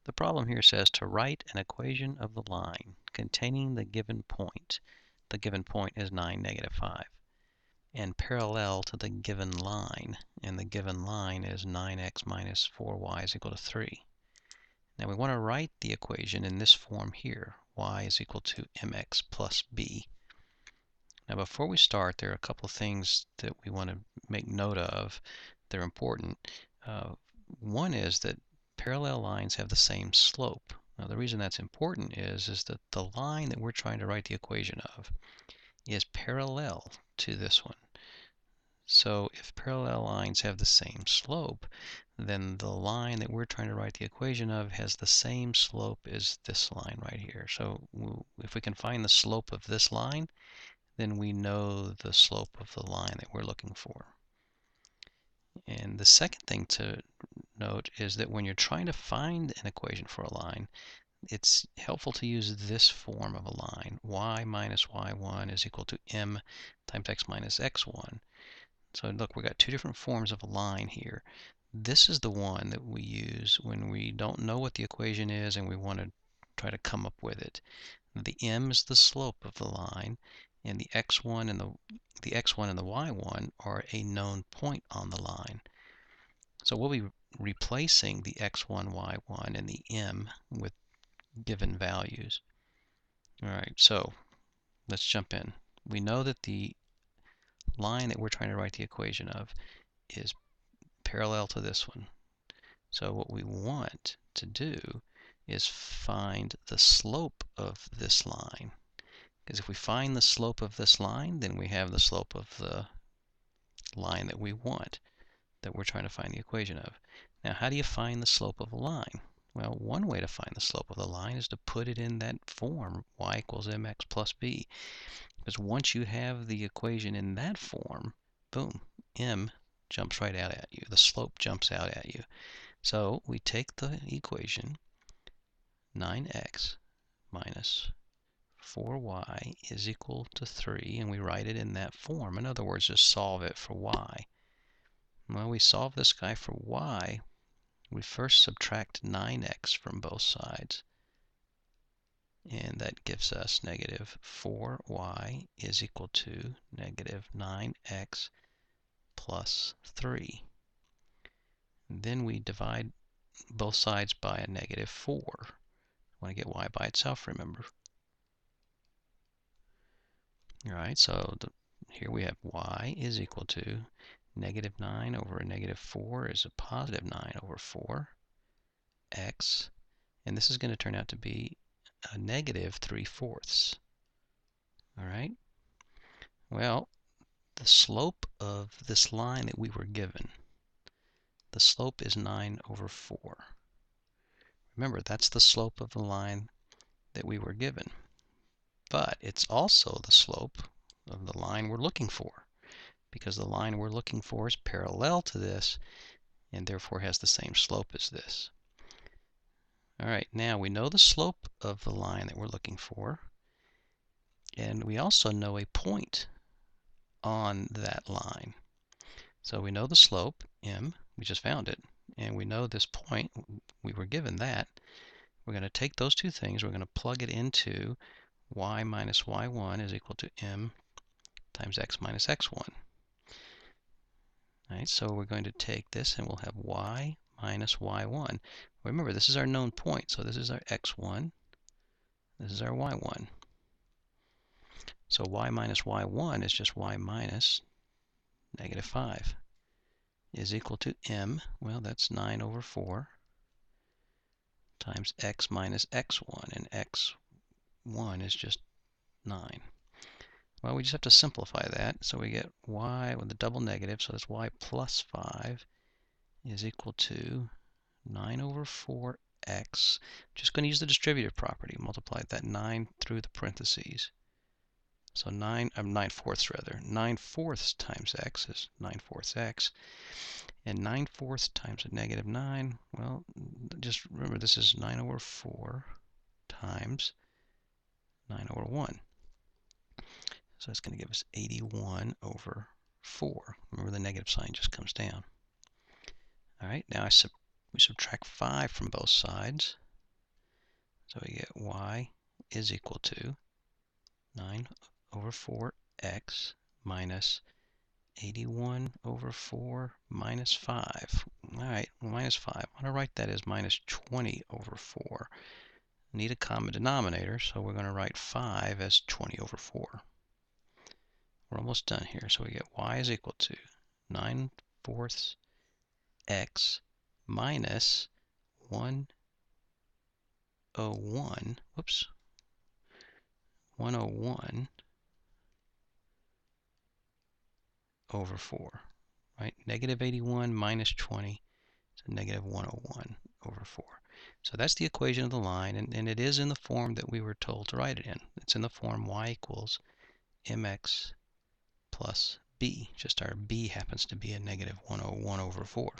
The problem here says to write an equation of the line containing the given point. The given point is 9, -5. And parallel to the given line. And the given line is 9x minus 4y is equal to 3. Now we want to write the equation in this form here. Y is equal to mx plus b. Now before we start, there are a couple of things that we want to make note of. They're important. One is that parallel lines have the same slope. Now the reason that's important is that the line that we're trying to write the equation of is parallel to this one. So if parallel lines have the same slope, then the line that we're trying to write the equation of has the same slope as this line right here. So if we can find the slope of this line, then we know the slope of the line that we're looking for. And the second thing to note is that when you're trying to find an equation for a line, it's helpful to use this form of a line. Y minus y1 is equal to m times x minus x1. So look, we've got two different forms of a line here. This is the one that we use when we don't know what the equation is and we want to try to come up with it. The m is the slope of the line, and the x1 and the x1 and the y1 are a known point on the line. So we'll be replacing the x1, y1, and the m with given values. All right, so let's jump in. We know that the line that we're trying to write the equation of is parallel to this one. So what we want to do is find the slope of this line. Because if we find the slope of this line, then we have the slope of the line that we want, that we're trying to find the equation of. Now, how do you find the slope of a line? Well, one way to find the slope of the line is to put it in that form, y equals mx plus b. Because once you have the equation in that form, boom, m jumps right out at you. The slope jumps out at you. So we take the equation 9x minus 4y is equal to 3, and we write it in that form. In other words, just solve it for y. Well, we solve this guy for y. We first subtract 9x from both sides, and that gives us negative 4y is equal to negative 9x plus 3. And then we divide both sides by a negative 4. I want to get y by itself, remember. All right, so here we have y is equal to negative 9 over a negative 4 is a positive 9 over 4 x, and this is going to turn out to be a negative 3/4. All right, well, the slope of this line that we were given, the slope is 9 over 4. Remember, that's the slope of the line that we were given, but it's also the slope of the line we're looking for, because the line we're looking for is parallel to this and therefore has the same slope as this. All right, now we know the slope of the line that we're looking for, and we also know a point on that line. So we know the slope, m, we just found it, and we know this point, we were given that. We're going to take those two things, we're going to plug it into y minus y1 is equal to m times x minus x1. All right, so we're going to take this and we'll have y minus y1. Remember, this is our known point, so this is our x1, this is our y1. So y minus y1 is just y minus negative 5 is equal to m, well, that's 9 over 4 times x minus x1, and x1 is just 9. Well, we just have to simplify that, so we get y with a double negative, so that's y plus 5 is equal to 9 over 4x. Just going to use the distributive property, multiply that 9 through the parentheses. So 9/4 rather. 9/4 times x is 9/4 x. And 9/4 times a negative 9, well, just remember this is 9 over 4 times 9 over 1. So it's going to give us 81 over 4. Remember, the negative sign just comes down. All right, now we subtract 5 from both sides. So we get y is equal to 9 over 4x minus 81 over 4 minus 5. Alright, minus 5. I'm going to write that as minus 20 over 4. Need a common denominator, so we're going to write 5 as 20 over 4. We're almost done here, so we get y is equal to 9/4 x minus 101, whoops, 101 over 4, right? Negative 81 minus 20, so negative 101 over 4. So that's the equation of the line, and it is in the form that we were told to write it in. It's in the form y equals mx plus b. Just our b happens to be a negative 101 over 4.